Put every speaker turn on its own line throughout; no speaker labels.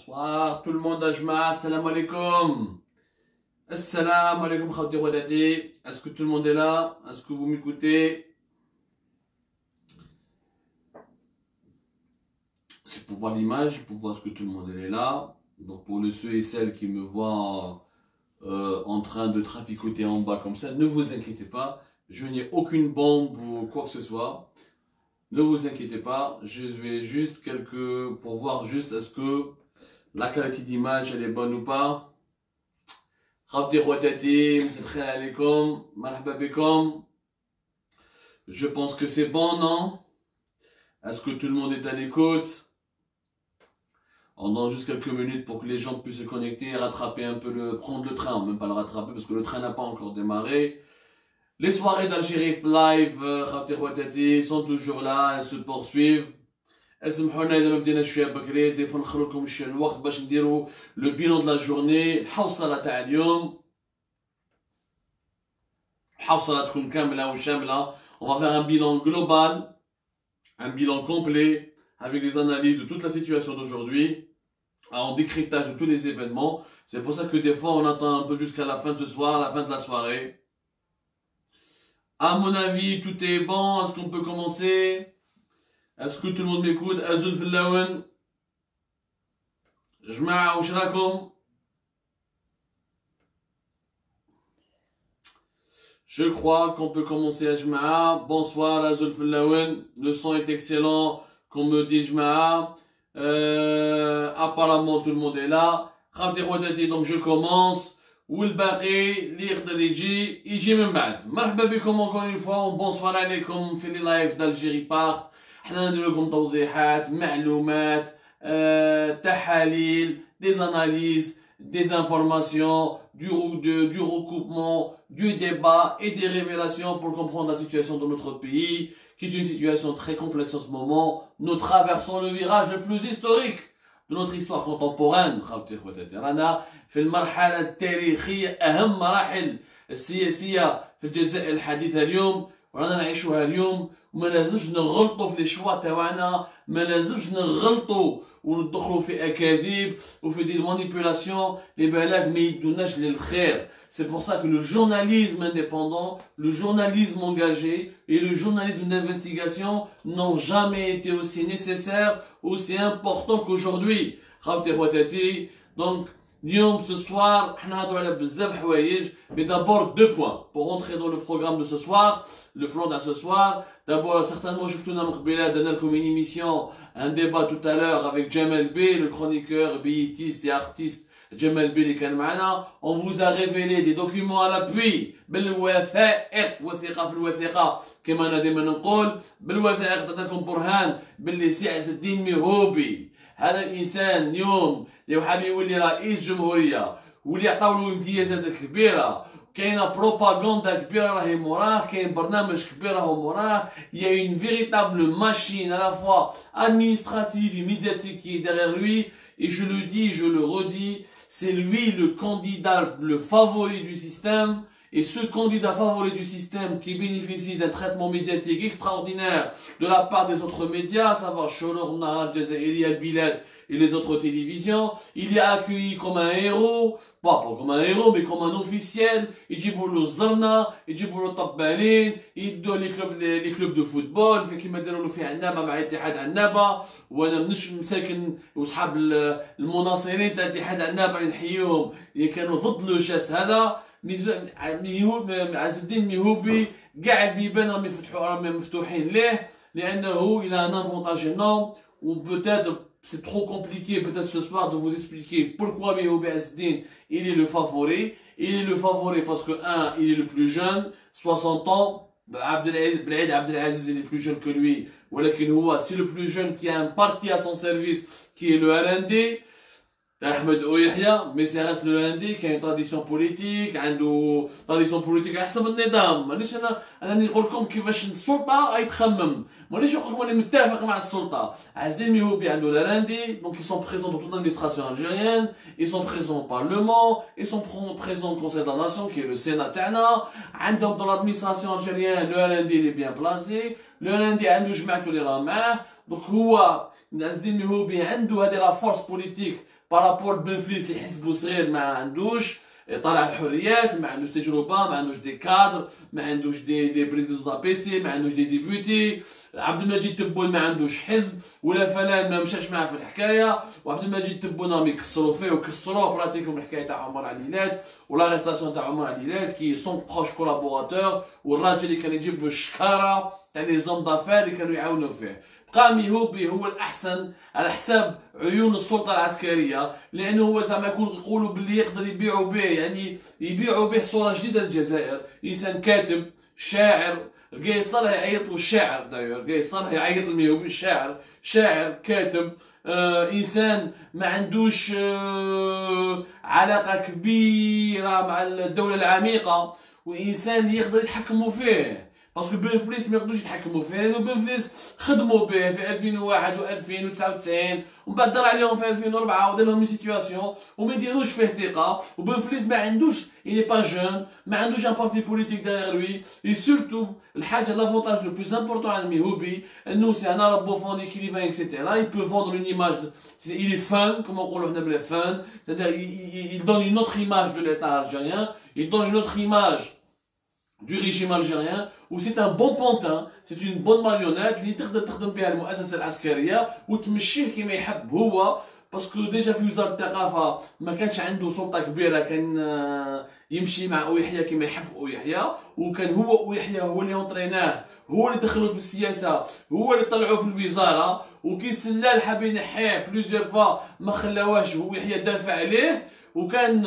Bonsoir tout le monde, Ajma, assalamu alaikum. Assalamu alaikum, khawti wadati. Est-ce que tout le monde est là? Est-ce que vous m'écoutez? C'est pour voir l'image, pour voir ce que tout le monde est là. Donc pour ceux et celles qui me voient en train de traficoter en bas comme ça, ne vous inquiétez pas. Je n'ai aucune bombe ou quoi que ce soit. Ne vous inquiétez pas. Je vais juste pour voir juste est-ce que la qualité d'image elle est bonne ou pas. Je pense que c'est bon, non? Est-ce que tout le monde est à l'écoute? On donne juste quelques minutes pour que les gens puissent se connecter, rattraper un peu prendre le train, même pas le rattraper parce que le train n'a pas encore démarré. Les soirées d'Algérie live, sont toujours là, elles se poursuivent. اسمحوا لنا اذا ما بديناش فيها بكري دي فوا نخلو لكم شويه الوقت باش نديروا لو بيلون دو لا جورني الحوصله تاع اليوم الحوصله تكون كامله وشامله. On va faire un bilan global, un bilan complet avec des analyses de toute la situation d'aujourd'hui, en décryptage de tous les événements. C'est pour ça que des fois on attend un peu jusqu'à la fin de ce soir, la fin de la soirée. À mon avis, tout est bon. Est-ce qu'on peut commencer? Est-ce que tout le monde m'écoute? Azul Fillaouen. Jma'a, wesh rakoum? Je crois qu'on peut commencer à Jma'a. Bonsoir Azul Fillaouen. Le son est excellent. Qu'on me dit Jma'a. Apparemment tout le monde est là. Donc je commence. والباقي اللي يقدر يجي من بعد. مرحبا بكم encore une fois. Bonsoir عليكم في اللايف d'Algérie Part. حنا ندير لكم توضيحات، معلومات، تحاليل، des analyses, des informations, du recoupement, du débat et des révélations pour comprendre la situation de notre pays, qui est une situation très complexe en ce moment. Nous traversons le virage le plus historique de notre histoire contemporaine. رانا في المرحلة التاريخية أهم مراحل السياسية في الجزائر الحديثة اليوم ورانا نعيشوها اليوم. وما لازمش نغلطوا في لي شوا تاعنا، ما لازمش نغلطوا وندخلوا في اكاذيب وفي دي مانيبيولاسيون اللي بالك ما يدوناش للخير. C'est pour ça que le journalisme indépendant, le journalisme engagé et le journalisme d'investigation n'ont jamais été aussi nécessaires, aussi importants qu'aujourd'hui. Donc اليوم ce soir حنا نهضروا على بزاف حوايج. Mais d'abord deux points pour rentrer dans le programme de ce soir, le plan de ce soir. D'abord certainement شفتونا من قبيله درنا لكم une émission, un débat tout à l'heure avec Jamel B, le chroniqueur billitiste et artiste Jamel B اللي كان معنا. On vous a révélé des documents à l'appui بالوثائق، وثيقه في الوثيقه كما انا دائما نقول. بالوثائق درنا لكم برهان باللي سي عز الدين مهوبي هذا الانسان اليوم اللي حاب يولي رئيس جمهوريه واللي عطاو له امتيازات كبيره، كاينه بروباغندا كبيره راهي موراه، كاين برنامج كبير راهو موراه. Il y a une véritable machine à la fois administrative et médiatique qui est derrière lui. Et je le dis, je le redis, c'est lui le candidat, le favori du système. Et ce candidat favori du système qui bénéficie d'un traitement médiatique extraordinaire de la part des autres médias, à savoir Sholor, Nahar, Jazairi, Al-Bilad et les autres télévisions, il est accueilli comme un héros, pas comme un héros, mais comme un officiel. يجيبوا له الزرنة، يجيبوا له الطبالين، يدوا les clubs de football، في كيما داروا له في عنابة مع اتحاد عنابة. وانا مش مساكن وصحاب المناصرين تاع اتحاد عنابة اللي نحييهم اللي كانوا ضد لو جاست هذا. عز الدين مهوبي كاع البيبان راهم مفتوحين ليه، لانه il a un avantage énorme. Ou peut-être c'est trop compliqué peut-être ce soir de vous expliquer pourquoi Mehoubi Azzdin il est le favori. Il est le favori parce que il est le plus jeune, 60 ans. Abdelaziz Abdelaziz il est plus jeune que lui. ولكن هو c'est le plus jeune qui a un parti à son service qui est le RND. Ahmed Oyahia, mais ça reste le lundi qui a une tradition politique, عنده tradition politique على حسب النظام. مانيش انا نقول لكم كيفاش السلطه يتخمم، مانيش نقول لكم انا متفق مع السلطه. عز الدين مهوبي عنده lundi, donc ils sont présents dans toute l'administration algérienne, ils sont présents au parlement, ils sont présents au conseil de la nation qui est le sénat تاعنا. عندهم dans l'administration algérienne le lundi il est bien placé, le lundi عنده جماعته اللي راه معاه. Donc هو عز الدين مهوبي عنده هذه la force politique بارابور بنفليس اللي حسبو صغير ما عندوش طالع الحريات، ما عندوش تجربه، ما عندوش دي كادر، ما عندوش دي بريزيدون بي سي، ما عندوش دي ديبوتي. عبد المجيد تبون ما عندوش حزب، ولا فلان ما مشاش معاه في الحكايه، وعبد المجيد تبون راهم يكسروا فيه وكسروه براتيكوم الحكايه تاع عمر عليلات ولا ريستاسيون تاع عمر عليلات كي سون بروش كولابوراتور، والراجل اللي كان يجيب له الشكاره تاع لي زوم دافير اللي كانوا يعاونوا فيه. بقى ميهوبي هو الاحسن على حساب عيون السلطه العسكريه، لانه هو زعما يقولوا باللي يقدر يبيعوا به، يعني يبيعوا به صوره جديده للجزائر. انسان كاتب شاعر، قايد صالح يعيط له الشاعر، داير قايد صالح يعيط للميهوبي الشاعر، شاعر كاتب، انسان ما عندوش علاقه كبيره مع الدوله العميقه، وانسان يقدر يتحكموا فيه. باسكو بنفليس ما يقدروش يتحكموا فيه، لانه بنفليس خدموا به في 2001 و2099 ومن بعد دار عليهم في 2004 ودار لهم سيتوياسيون وما يديروش فيه ثقه. وبنفليس ما عندوش إلي با جون، ما عندوش ان بارتي بوليتيك داير لوي. اي سورتو الحاجه لافونتاج لو بلوس امبورطون عند ميهوبي انه سي ان رابوفون اكريفان اكسيتيرا. il peut vendre une image il est fun comme نقولوا حنا بلا fun, c'est-à-dire il donne une autre image de l'état algérien, il donne une autre image du régime algérien, où c'est un bon pantin, c'est une bonne marionnette اللي تقدر تخدم بها المؤسسه العسكريه وتمشيه كما يحب هو. باسكو ديجا في وزاره الثقافه ما كانش عنده سلطه كبيره، كان يمشي مع أويحيى كما يحب أويحيى، وكان هو أويحيى هو اللي ينطريناه، هو اللي دخلوه في السياسه، هو اللي طلعوه في الوزاره. وكي سلال حاب ينحيه بلوزيور فوا ما خلاوهش، هو يحيى دافع عليه. وكان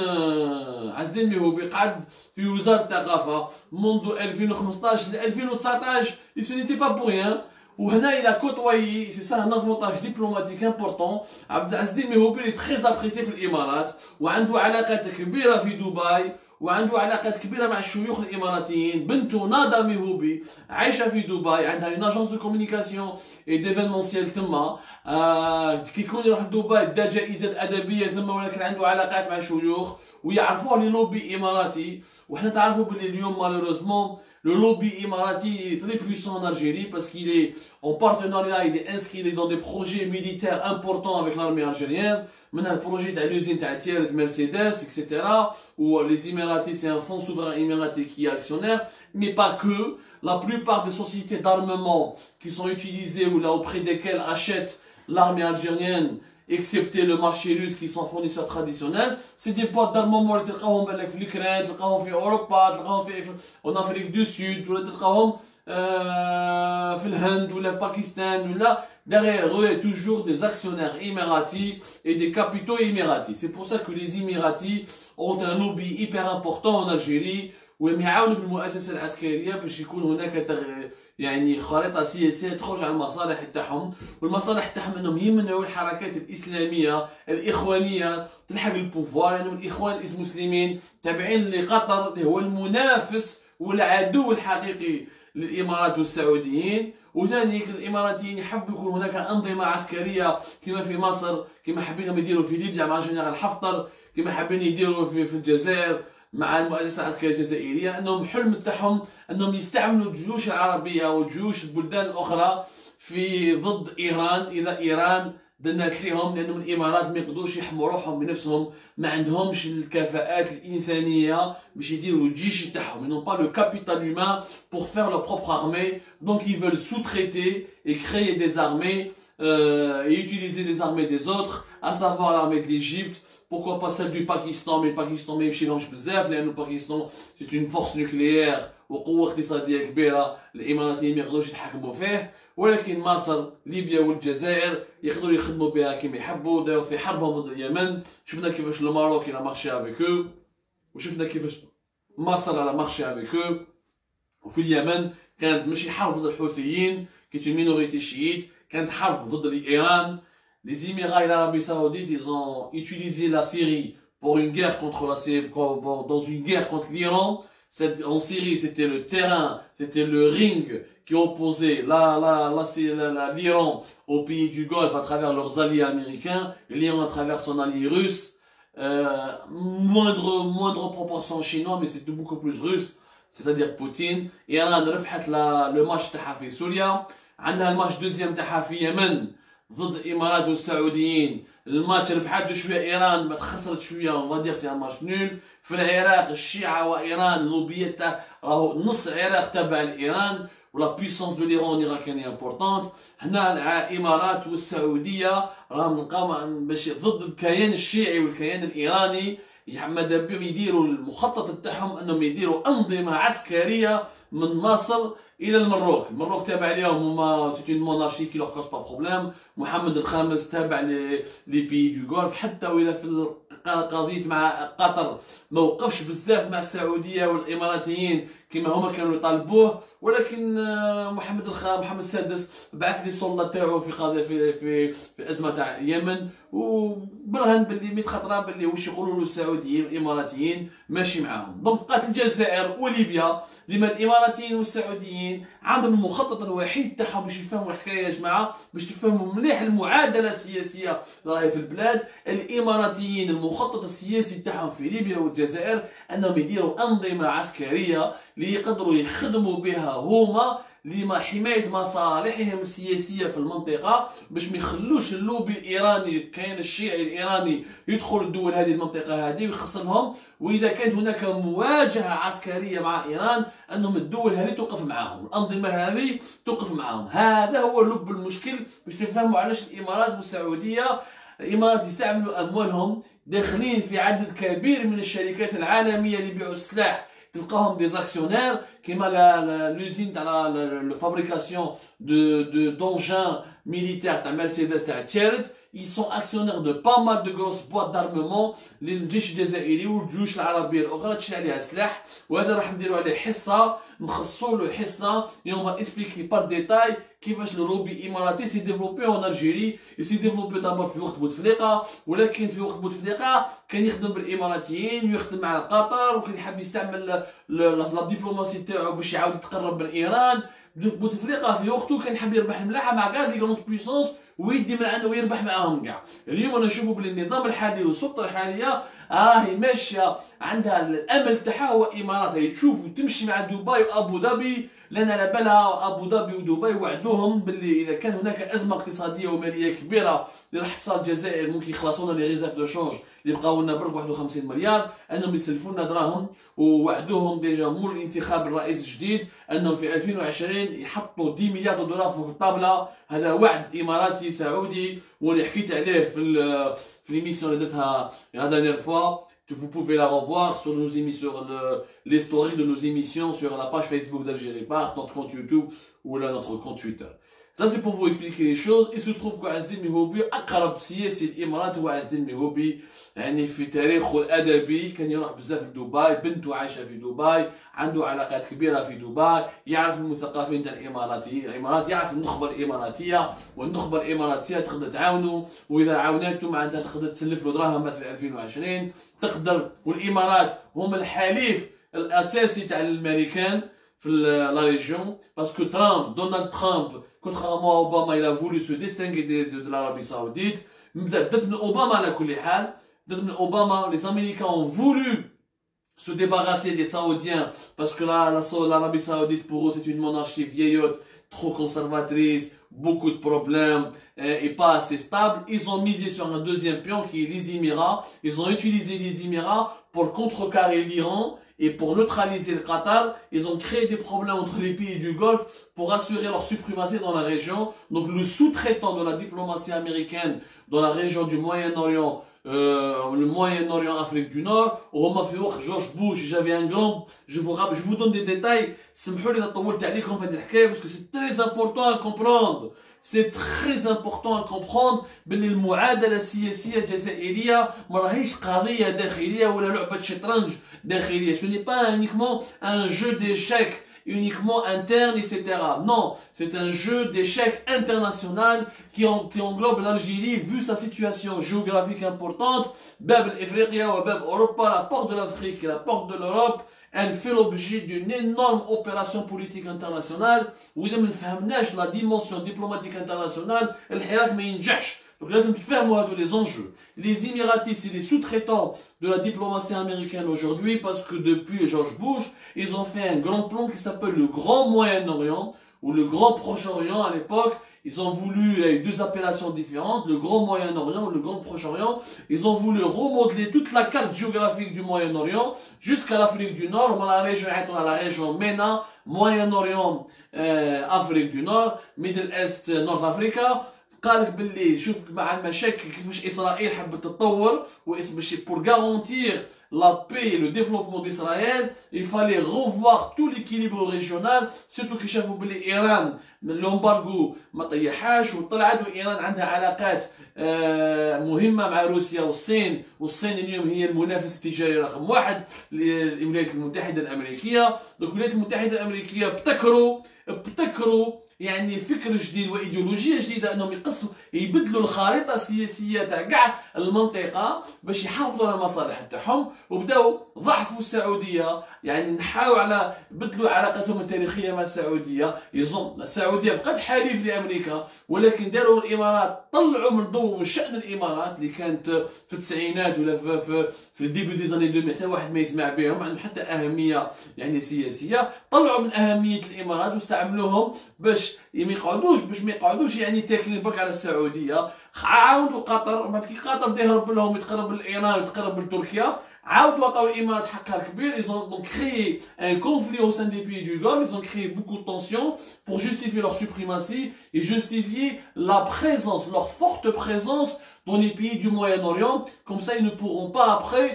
عز الدين ميهوبي قعد في وزاره الثقافه منذ 2015 ل 2019 et ce n'était pas pour rien. وهنا الى كوتوايي سي سا ان افونتاج ديبلوماتيك امبورطون. عبد العزيز الدين ميهوبي اللي تري ابريسي في الامارات، وعنده علاقات كبيره في دبي، وعنده علاقات كبيره مع الشيوخ الاماراتيين. بنته نادا ميهوبي عايشه في دبي، عندها اون اجونس دو كومونيكاسيون اي ديفينمونسيال تما. كي يكون يروح لدبي دا جائزه ادبيه ثم، ولكن عنده علاقات مع شيوخ ويعرفوه لي لوبي اماراتي. وحنا تعرفوا بلي اليوم مالوروزمون le lobby émirati est très puissant en Algérie parce qu'il est en partenariat, il est inscrit dans des projets militaires importants avec l'armée algérienne. Maintenant, le projet de l'usine de Mercedes, etc. Où les Émiratis, c'est un fonds souverain émirati qui est actionnaire, mais pas que. La plupart des sociétés d'armement qui sont utilisées ou là auprès desquelles achète l'armée algérienne, excepté le marché russe qui sont fournisseurs traditionnels, c'est des boîtes d'armement اللي تلقاهم بالك في l'Ukraine, تلقاهم في اوروبا، تلقاهم في en Afrique du Sud، ولا تلقاهم في الهند ولا في باكستان ولا. Derrière eux, il y a toujours des actionnaires émiratis et des capitaux émiratis. C'est pour ça que les Émiratis ont un lobby hyper important en Algérie، ويعاونوا في المؤسسه العسكريه باش يكون هناك يعني خريطه سياسيه تخرج على المصالح تاعهم. والمصالح تاعهم انهم يمنعوا الحركات الاسلاميه الاخوانيه تلحق البوفوار، لانه يعني الاخوان المسلمين تابعين لقطر اللي هو المنافس والعدو الحقيقي للامارات والسعوديين. وثاني الاماراتيين يحبوا يكون هناك انظمه عسكريه كما في مصر، كما حابين يديروا في ليبيا مع جنرال حفتر، كما حابين يديروا في الجزائر مع المؤسسه العسكريه الجزائريه. انهم حلم تاعهم انهم يستعملوا الجيوش العربيه والجيوش البلدان الاخرى في ضد ايران اذا ايران دنات ليهم، لانهم الامارات ما يقدروش يحموا روحهم بنفسهم، ما عندهمش الكفاءات الانسانيه باش يديروا الجيش تاعهم. ils n'ont pas le capital humain pour faire leur propre armée, donc ils veulent sous-traiter et créer des armées et utiliser les armées des autres, à savoir l'armée de l'Égypte. Pourquoi pas celle du Pakistan, mais le Pakistan ما يمشيلهمش بزاف، لأن الباكستان c'est une force nucléaire وقوة اقتصادية كبيرة، الإماراتيين ما يقدروش يتحكموا فيه. ولكن مصر، ليبيا والجزائر يقدروا يخدموا بها كما يحبوا. داو في حربهم ضد اليمن، شفنا كيفاش الماروك إلى مارشي افيك او، وشفنا كيفاش مصر على مارشي افيك او. وفي اليمن كانت ماشي حرب ضد الحوثيين كي مينوريتي شييت، كانت حرب ضد إيران. Les Émirats et l'Arabie Saoudite, ils ont utilisé la Syrie pour une guerre contre dans une guerre contre l'Iran. En Syrie, c'était le terrain, c'était le ring qui opposait l'Iran aux pays du Golfe à travers leurs alliés américains, l'Iran à travers son allié russe. Moindre proportion chinois, mais c'était beaucoup plus russe, c'est-à-dire Poutine. Et Iran ربحت le match تاعها في سوريا، عندها الماتش دوزيام تاعها في يمن ضد الامارات والسعوديين. الماتش ربحت شويه ايران، ما خسرت شويه، اون فادير سي ان ماتش نول. في العراق الشيعه وايران اللوبيات راهو نص العراق تابع لايران، ولا بيسونس دو ليران ايراكيان امبورطونت. هنا الامارات والسعوديه راهم نلقاو باش ضد الكيان الشيعي والكيان الايراني. ماذا بهم يديروا المخطط تاعهم انهم يديروا انظمه عسكريه من مصر الى المروك. المروك تابع لهم، هما سيت اون مونارشي كي لوغ كوز با بروبليم. محمد الخامس تابع لي بي دو غولف. حتى ولا في قضيه مع قطر ما وقفش بزاف مع السعوديه والاماراتيين كما هما كانوا يطالبوه، ولكن محمد السادس بعث لي السلطه تاعو في قضيه في ازمه تاع اليمن، وبرهن باللي 100 خطره باللي واش يقولوا له السعوديين والاماراتيين ماشي معاهم. دونك بقات الجزائر وليبيا لما الاماراتيين والسعوديين عندهم المخطط الوحيد تاعهم باش يفهموا الحكايه يا جماعه، باش تفهموا مليح المعادله السياسيه راهي في البلاد. الاماراتيين المخطط السياسي تاعهم في ليبيا والجزائر انهم يديروا انظمه عسكريه اللي يقدروا يخدموا بها هما لما حمايه مصالحهم السياسيه في المنطقه، باش ما يخلوش اللوبي الايراني الكيان الشيعي الايراني يدخل الدول هذه المنطقه هذه ويخصمهم. واذا كانت هناك مواجهه عسكريه مع ايران انهم الدول هذه توقف معاهم، الانظمه هذه توقف معاهم. هذا هو لب المشكل باش تفهموا علاش الامارات والسعوديه. الامارات يستعملوا اموالهم داخلين في عدد كبير من الشركات العالميه اللي يبيعوا السلاح، تلقاهم دي زاكسيونير كيما لوزين تاع لو فابريكاسيون دونجان ميليتير تاع مرسيدس تاع تشيرت. ils sont actionnaires de pas mal de grosses boîtes d'armement للجيش الجزائري والجيوش العربيه الاخرى تشري عليها سلاح. وهذا راح نديروا عليه حصه، نخصصوا له حصه et on va expliquer par détail كيفاش لو لوبي الاماراتي سي ديفلوبي اون الجيري. سي ديفلوبي دابور في وقت بوتفليقه، ولكن في وقت بوتفليقه كان يخدم بالاماراتيين ويخدم مع قطر، وكان يحب يستعمل لا دبلوماسي تاعو باش يعاود يتقرب من ايران. بوتفليقه في وقته كان يحب يربح الملاحه مع كاع لي غروند بويسونس ويدي من عنده ويربح معاهم كاع. اليوم نشوفوا بلي النظام الحالي والسلطه الحاليه راهي ماشيه عندها الامل تاعها هو الامارات، هي تشوف وتمشي مع دبي وابو ظبي، لان على بالها ابو ظبي ودبي وعدوهم باللي اذا كان هناك ازمه اقتصاديه وماليه كبيره اللي راح تصال الجزائر ممكن يخلصوا لنا لي ريزيرف دو شونج اللي بقاو لنا برك 51 مليار، انهم يسلفوا لنا دراهم. ووعدوهم ديجا مول الانتخاب الرئيس الجديد انهم في 2020 يحطوا 10 مليار دولار فوق الطاوله. هذا وعد اماراتي سعودي وانا حكيت عليه في ليميسيون اللي درتها لا دانيير فوا. Vous pouvez la revoir sur nos émissions, les stories de nos émissions sur la page Facebook d'Algérie Part, notre compte YouTube ou là notre compte Twitter. Ça c'est pour vous expliquer les choses. Il se trouve que عز الدين مهوبي أقرب سياسي الإمارات هو عز الدين مهوبي، يعني في تاريخه الأدبي كان يروح بزاف لدبي، بنته عايشة في دبي، عنده علاقات كبيرة في دبي، يعرف المثقفين تاع الإمارات، يعرف النخبة الإماراتية، والنخبة الإماراتية تقدر تعاونوا، وإذا عاونته معناتها تقدر تسلف له دراهم في 2020 تقدر. والإمارات هم الحليف الأساسي تاع الأمريكان في لا ريجيون، باسكو دونالد ترامب contrairement à Obama il a voulu se distinguer de l'Arabie Saoudite. بدات من اوباما على كل حال، بدات من اوباما. les Américains ont voulu se débarrasser des Saoudiens parce que l'Arabie Saoudite pour eux c'est une monarchie vieillotte, trop conservatrice, beaucoup de problèmes et pas assez stable. Ils ont misé sur un deuxième pion qui est les Émirats. Ils ont utilisé les Émirats pour contrecarrer l'Iran et pour neutraliser le Qatar. Ils ont créé des problèmes entre les pays du Golfe pour assurer leur suprématie dans la région. Donc le sous-traitant de la diplomatie américaine dans la région du Moyen-Orient, le Moyen-Orient, Afrique du Nord, George Bush, j'avais un grand, je vous donne des détails, parce que c'est très important à comprendre. C'est très important à comprendre باللي المعادله السياسيه الجزائريه ما راهيش قضيه داخليه ولا لعبه شطرنج داخليه. Ce n'est pas uniquement un jeu d'échecs uniquement interne, etc. Non, c'est un jeu d'échecs international qui englobe l'Algérie vu sa situation géographique importante. باب الافريقيا وباب اوروبا، la porte de l'Afrique et la porte de l'Europe. Elle fait l'objet d'une énorme opération politique internationale. وإذا ما فهمناش la dimension diplomatique internationale الحراك ما ينجحش. Donc لازم تفهموا هادو les enjeux. Les Émiratis c'est les sous-traitants de la diplomatie américaine aujourd'hui parce que depuis George Bush, ils ont fait un grand plan qui s'appelle le Grand Moyen-Orient ou le Grand Proche-Orient à l'époque. Ils ont voulu, avec deux appellations différentes, le Grand Moyen-Orient ou le Grand Proche-Orient. Ils ont voulu remodeler toute la carte géographique du Moyen-Orient jusqu'à l'Afrique du Nord. On a la région MENA, Moyen-Orient, Afrique du Nord, Middle East, North Africa. قالك باللي شوف مع المشاكل كيفاش اسرائيل حبت تتطور باش pour garantir la paix et le développement d'Israël, il fallait revoir tout l'équilibre régional, surtout كي شافوا باللي ايران الامبارغو ما طيحاش وطلعت وايران عندها علاقات مهمه مع روسيا والصين اليوم هي المنافس التجاري رقم واحد للولايات المتحده الامريكيه. دونك الولايات المتحده الامريكيه ابتكروا يعني فكر جديد وايديولوجيه جديده انهم يقصوا يبدلوا الخريطه السياسيه تاع كاع المنطقه باش يحافظوا على المصالح تاعهم، وبداو ضعفوا السعوديه، يعني نحاوا على بدلوا علاقتهم التاريخيه مع السعوديه. يظن السعوديه بقات حليف لامريكا، ولكن داروا الامارات، طلعوا من ضوء من شان الامارات اللي كانت في التسعينات ولا في الديبي دي زاني 2000 حتى واحد ما يسمع بهم، عندهم حتى اهميه يعني سياسيه. طلعوا من اهميه الامارات واستعملوهم باش ما يقعدوش يعني تاكلين برك على السعوديه. عاودوا قطر، بعد كي قطر بدا يهرب لهم يتقرب لايران ويتقرب لتركيا، عاودوا عطاو الامارات حقها الكبير. Ils ont donc créé un conflit au sein des pays du Golfe, ils ont créé beaucoup de tensions pour justifier leur suprématie et justifier la présence, leur forte présence dans les pays du Moyen-Orient. Comme ça, ils ne pourront pas après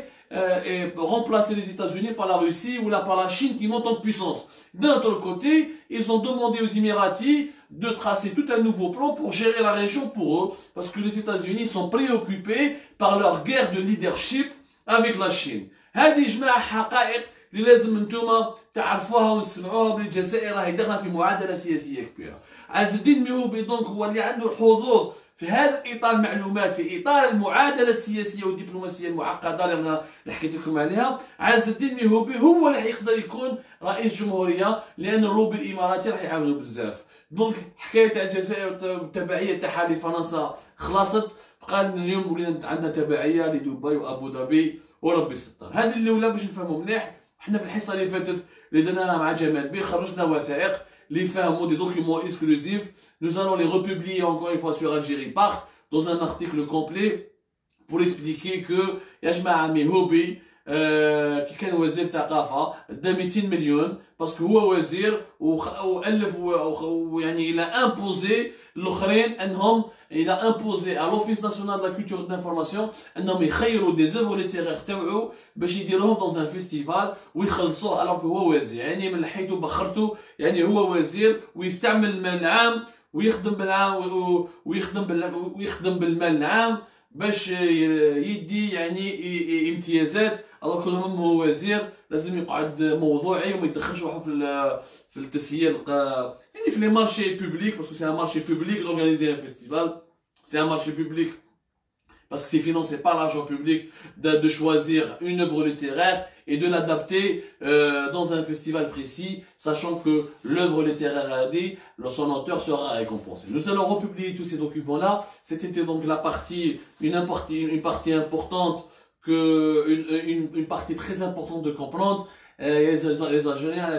et remplacer les États-Unis par la Russie ou par la Chine qui monte en puissance. D'un autre côté, ils ont demandé aux Émiratis de tracer tout un nouveau plan pour gérer la région pour eux, parce que les États-Unis sont préoccupés par leur guerre de leadership avec la Chine. هذه جماعة حقائق اللي لازم انتوما تعرفوها وتسمعوها بلي الجزائر راهي داخله في معادلة سياسية كبيرة. عز الدين ميهوبي دونك هو اللي عنده الحظوظ في هذا الاطار المعلومات، في اطار المعادله السياسيه والدبلوماسيه المعقده اللي حكيت لكم عليها. عز الدين ميهوبي هو اللي يقدر يكون رئيس جمهوريه، لان اللوبي الاماراتي راح يعاونوا بزاف. دونك حكايه تاع الجزائر التبعيه تاعها لفرنسا خلصت، بقى اليوم ولينا عندنا تبعيه لدبي وابو ظبي وربي ستار. هذه الاولى باش نفهموا مليح. حنا في الحصه اللي فاتت اللي درناها مع جمال بيه خرجنا وثائق les fameux des documents exclusifs. Nous allons les republier encore une fois sur Algérie Part dans un article complet pour expliquer que Yajma'a Mehoubi qui كان وزير ثقافة دا 200 مليون باسكو هو وزير وألف ويعني il a imposé الآخرين أنهم il a imposé à l'Office national de la culture et de l'information أنهم يخيروا des œuvres littéraires تاوعو باش يديروهم dans un festival ويخلصوه alors que هو وزير. يعني من لحيته بخرته، يعني هو وزير ويستعمل المال العام ويخدم بالمال العام باش يدي يعني امتيازات. alors que هو وزير لازم يقعد موضوعي وما يدخلش روحه في التسيير يعني في لي مارشي بوبليك، parce que c'est un marché public d'organiser un festival, c'est un marché public parce que c'est financé par l'argent public de choisir une œuvre littéraire et de l'adapter dans un festival précis, sachant que l'œuvre littéraire a dit, son auteur sera récompensé. Nous allons republier tous ces documents-là. C'était donc la partie, une partie importante, une partie très importante de comprendre. Les Algériens,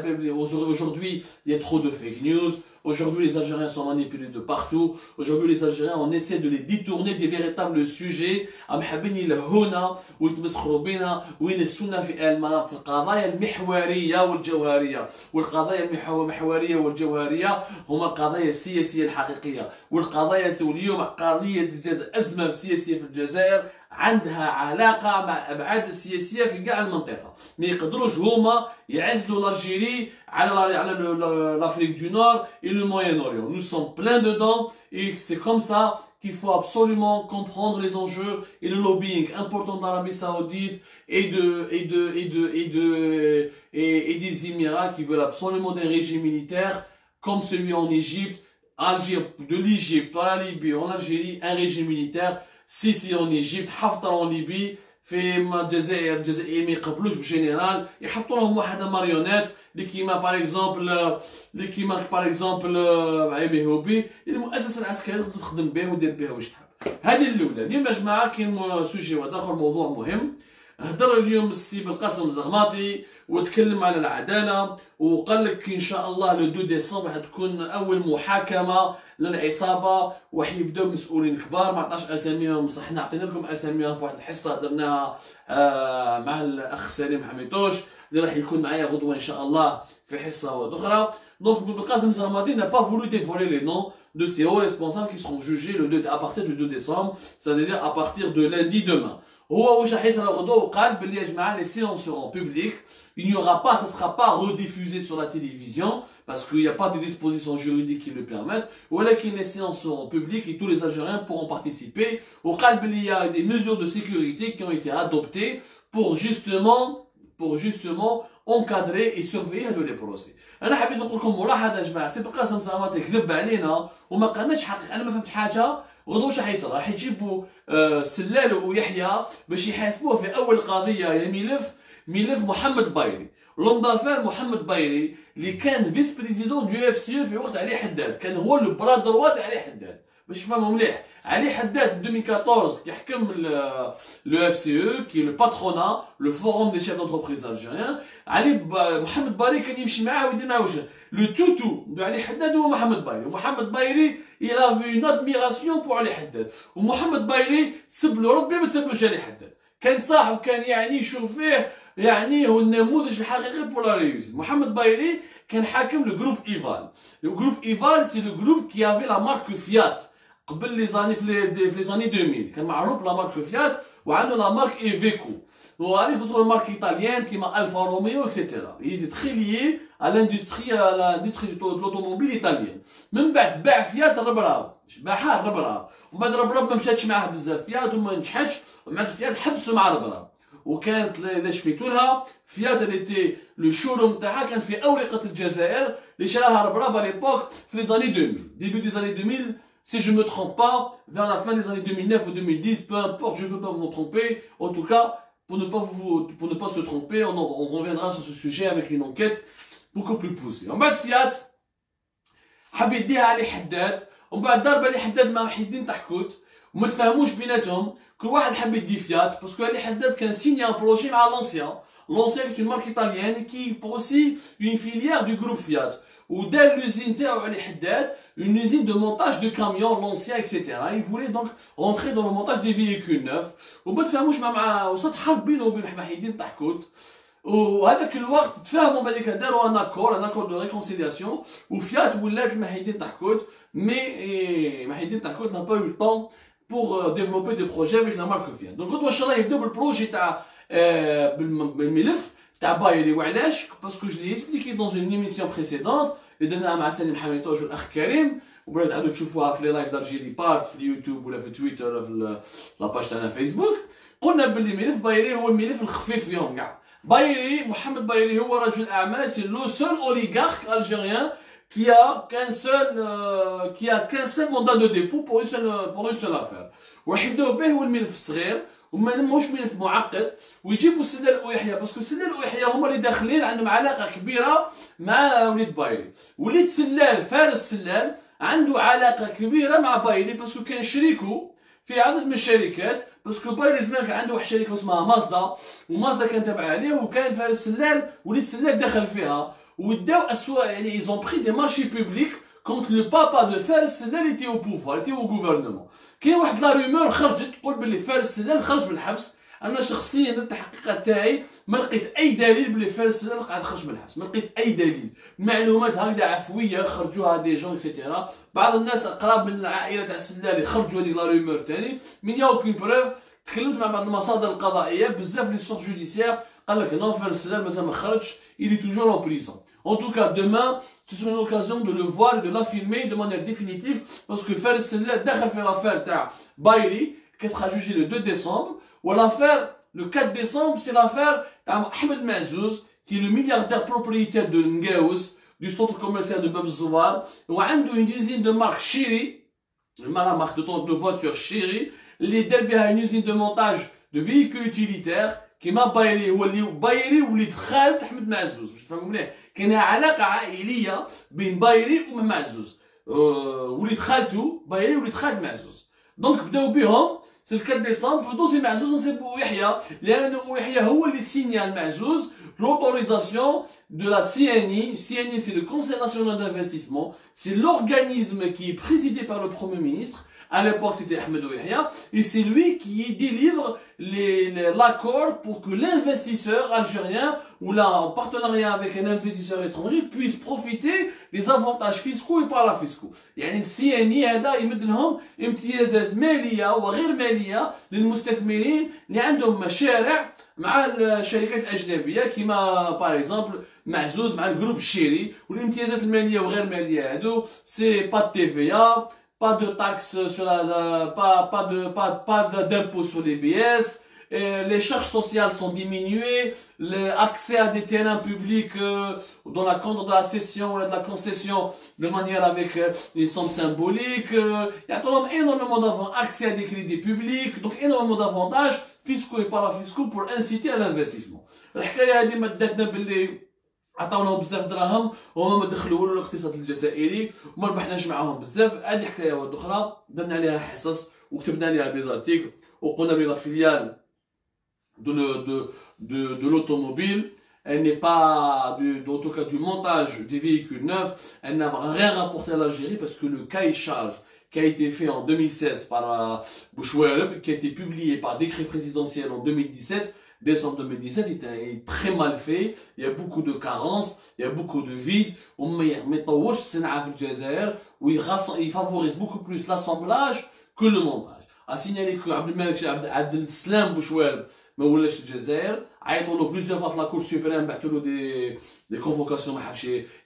aujourd'hui, il y a trop de fake news. Aujourd'hui, les Algériens sont manipulés de partout. Aujourd'hui, les Algériens, on essaie de les détourner des véritables sujets. حابين يلهونا ويتمسخروا بنا وينسونا في القضايا المحورية والجوهرية. والقضايا المحورية والجوهرية هما القضايا السياسية الحقيقية. والقضايا اليوم قضية الجزائر، أزمة سياسية في الجزائر عندها علاقة مع أبعاد السياسية في كاع المنطقة. ما يقدروش هما يعزلوا l'Algérie على l'Afrique du Nord et le Moyen-Orient. Nous sommes pleins dedans et c'est comme ça qu'il faut absolument comprendre les enjeux et le lobbying important d'Arabie Saoudite et des Émirats qui veulent absolument des régimes militaires comme celui en Égypte, de l'Égypte à la Libye, en Algérie, un régime militaire. Sisi en Égypte, Haftar en Libye, في الجزائر ما يقبلوش بجنرال، يحطوا لهم واحد ماريونيت اللي كيما باغ اكزومبل ميهوبي. المؤسسه العسكريه تقدر تخدم به ودير بها واش تحب. هذه الاولى. اليوم يا جماعه كاين سوجي واحد اخر، موضوع مهم. هضر اليوم السي بالقاسم زغماطي وتكلم على العداله وقال لك ان شاء الله لو 2 ديسمبر حتكون اول محاكمه للعصابه وحيبداو مسؤولين كبار. ما عطاش اساميهم بصح حنا عطينا لكم اساميهم في واحد الحصه درناها مع الاخ سليم حميتوش اللي راح يكون معايا غدوه ان شاء الله في حصه اخرى. Donc Boubelkasem Sarmati n'a pas voulu dévoiler les noms de ces hauts responsables qui seront jugés à partir du 2 décembre, c'est-à-dire à partir de lundi demain. هو واش راح يصرا غدوه وقال بلي يا جماعه les séances seront publiques, il n'y aura pas, ça sera pas rediffusé sur la télévision parce qu'il n'y a pas de dispositions juridiques qui le permettent. ولكن les séances seront publiques et tous les Algériens pourront participer. وقال بلي il y a des mesures de sécurité qui ont été adoptées pour justement encadrer et surveiller هذو les procès. انا حبيت نقول لكم ملاحظه يا جماعه، سي بقاسم سامات كذب علينا وما قالناش حقيقه. انا ما فهمت حاجه. غدوه واش حيصير؟ راح يجيبوا سلال ويحيى باش يحاسبوه في اول قضيه يا ملف محمد بايري، لومدافير محمد بايري اللي كان فيس بريزيدون دو اف سي في وقت علي حداد، كان هو لو برا دروا تاع علي حداد. باش تفهموا مليح، علي حداد 2014 كيحكم لو اف سي او كي لو باترونات لو فوروم دي شيف دونتربريز الجيريان. محمد بايري كان يمشي معاه ويدير معاه لو توتو دو علي حداد هو محمد بايري. ومحمد بايري il avait une admiration pour علي حداد، ومحمد بايري سب له ربي ما تسبلوش علي حداد. كان صاحب، كان يعني يشوف فيه يعني هو النموذج الحقيقي بور لا ريوسيت. محمد بايري كان حاكم لو جروب ايفال. لو جروب ايفال سي لو جروب كي افي لا مارك فيات قبل لي زاني في لي زاني 2000 كان معروف لا مارك فيات وعنده لا مارك ايفيكو. وغادي تدخل مارك ايطاليان كيما الفا روميو اكسيتيرا. il était très lié à l'industrie de l'automobile italienne. من بعد باع فيات الربراب، باعها الربراب، ومن بعد الربراب ما مشاتش معاه بزاف فيات وما نجحتش، ومن بعد فيات حبسوا مع الربراب. وكانت اذا شفيتوا لها فيات اللي تي لو شوروم تاعها كانت في اورقه الجزائر اللي شراها ربراب على ليبوك في لي زاني 2000 ديبي دي زاني 2000 si je me trompe pas vers la fin des années 2009 ou 2010 peu importe, je veux pas vous tromper. En tout cas pour ne pas se tromper, on reviendra sur ce sujet avec une enquête beaucoup plus poussée. ومن بعد فيات حب يديها علي حداد، ومن بعد ضرب علي حداد مع محي الدين تحكوت وما تفاهموش بيناتهم. كل واحد حب يدي فيات باسكو علي حداد كان سيني ان بروجي مع لونسيان. لونسيان est une marque italienne qui est aussi une filière du groupe Fiat. ودار l'usine تاعو علي حداد une usine de montage de camions l'ancien etc. Il voulait donc rentrer dans le montage des véhicules neufs. وما تفاهموش مع وصلت حرب بينه وبين محي الدين تحكوت. وهذاك الوقت تفاهموا بعديك داروا ان اكور دو ريكونسيلياسيون وفيات ولات محي الدين تحكوت. مي محي الدين تحكوت n'a pas eu le temps pour développer des projets avec la marque Fiat. Donc غدوه ان شاء الله يبداو بالبروجي تاع بالملف تاع بايري. وعلاش؟ باسكو جو لي اكسبليكي دون اون ايميسيون بريسيدونت اللي درناها مع سليم حميتوش والاخ كريم، وبغيت تعاودوا تشوفوها في لي لايف دارجيلي بارت في اليوتيوب ولا في تويتر ولا في لاباج تاعنا فيسبوك. قلنا باللي ملف بايري هو الملف الخفيف فيهم كاع. بايري محمد بايري هو رجل اعمال، سي لو سول اوليغارك الجيريان qui a qu'un seul mandat de dépôt pour une seule affaire. ويحبداو به هو الملف الصغير وما ماهوش ملف معقد. ويجيبوا سلال ويحيى باسكو سلال ويحيى هما اللي داخلين عندهم علاقه كبيره مع وليد بايري. وليد سلال فارس سلال عنده علاقه كبيره مع بايري باسكو كان شريكه في عدد من الشركات. باسكو بايري زمان كان عنده واحد الشركه اسمها مازدا، ومازدا كان تابع عليه، وكان فارس سلال وليد سلال دخل فيها وداو اسواق يعني ils ont pris des marchés publics quand le papa de فارس سلال était au pouvoir, était au gouvernement. كاين واحد لا رومور خرجت تقول باللي فارس سلال خرج من الحبس. انا شخصيا التحقيقات تاعي ما لقيت اي دليل باللي فارس سلال قاعد خرج من الحبس، ما لقيت اي دليل. معلومات هكذا عفويه خرجوها دي جون اكسيتيرا. بعض الناس اقرب من العائله تاع السلال يخرجوا هذيك لا رومور تاني من يا اوكين بروف. تكلمت مع بعض المصادر القضائيه بزاف لي سورس جوديسيير قال لك نو فارس سلال مازال ما خرجش، il est toujours en prison. En tout cas, demain, ce sera une occasion de le voir et de l'affirmer de manière définitive parce que Fares Sellal دخل في l'affaire تاع بايري qui sera jugée le 2 décembre. Ou l'affaire, le 4 décembre, c'est l'affaire d'Ahmed Mazouz qui est le milliardaire propriétaire de Ngaous, du centre commercial de Bab Zouar. Il a une usine de marque Chiri, la marque de voiture Chiri. Il a une usine de montage de véhicules utilitaires. كيما بايري هو اللي بايري وليد خالد احمد معزوز. باش تفهموا مليح كاينه علاقه عائليه بين بايري ومعزوز. وليد خالته بايري وليد خالد معزوز. دونك بداو بهم سي 4 ديسمبر في دوسي معزوز نصيب بويحيى لان بويحيى هو اللي سينيا المعزوز l'autorisation de la CNI. CNI, c'est le Conseil national d'investissement. C'est l'organisme qui est présidé par le Premier ministre. À l'époque, c'était Ahmed Ouihia. Et c'est lui qui délivre l'accord pour que l'investisseur algérien, ou là, en partenariat avec un investisseur étranger, puisse profiter des avantages fiscaux et parafiscaux. يعني الCNI هذا يمد لهم امتيازات مالية وغير مالية للمستثمرين اللي عندهم مشاريع مع الشركات الأجنبية كما باغ اكزومبل معزوز مع الجروب الشيري. والامتيازات المالية وغير مالية هادو سي با TVA, pas de taxes sur pas d'impôts sur les BS, les charges sociales sont diminuées, l'accès à des terrains publics dans la compte de la cession ou de la concession de manière avec des sommes symboliques, il y a énormément d'avantages, accès à des crédits publics, donc énormément d'avantages fiscaux et parafiscaux pour inciter à l'investissement. الحكاية هذه مدتنا باللي عطاوناهم بزاف دراهم وهما ما دخلوا والو الاقتصاد الجزائري وما ربحناش معاهم بزاف. هذه حكايه واحده اخرى درنا عليها حصص وكتبنا عليها دي زارتيكل وقلنا بلي لا فيليال de l'automobile, elle n'est pas en tout cas du montage des véhicules neufs, elle n'a rien rapporté à l'Algérie parce que le cahier de charge qui a été fait en 2016 par Bouchoueleb, qui a été publié par décret présidentiel en 2017, décembre 2017, est très mal fait. Il y a beaucoup de carences, il y a beaucoup de vides. Il favorise beaucoup plus l'assemblage que le montage. À signaler que Abdel Slam Bouchoueleb ما ولاش الجزائر عيطوا له بليزيور فوا في لا كور سوبريم بعثوا له des convocations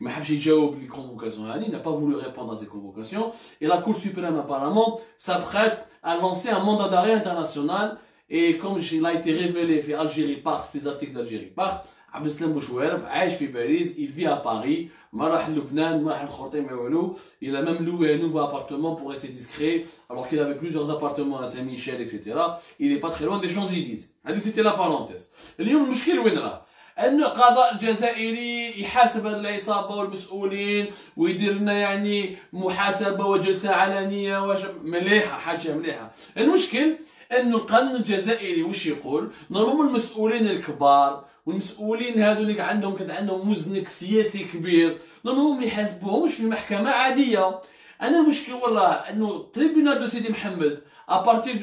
ما حبش يجاوب les convocations هذه il n'a pas voulu répondre à ces convocations et la cour suprême apparemment s'apprête à lancer un mandat d'arrêt international et comme il a été révélé في Algérie Part في les articles d'Algérie Part عبد السلام بوشوارب عايش في باريس il vit à Paris ما راح لبنان ما راح الخرطيم ما والو. Il a même loué un nouveau appartement pour rester discret alors qu'il avait plusieurs appartements à Saint-Michel etc. Il est pas très loin des Champs-Élysées. هذه c'était la parenthèse. اليوم المشكل وين راه؟ أن القضاء الجزائري يحاسب هذه العصابة والمسؤولين ويدير لنا يعني محاسبة وجلسة علنية مليحة حاجة مليحة. المشكل أن القانون الجزائري وش يقول؟ نورمالمون المسؤولين الكبار والمسؤولين هادو اللي عندهم مزنك سياسي كبير نورمالمون ما يحاسبوهمش في محكمة عادية. أنا المشكل والله أنه تريبيونال دو سيدي محمد à partir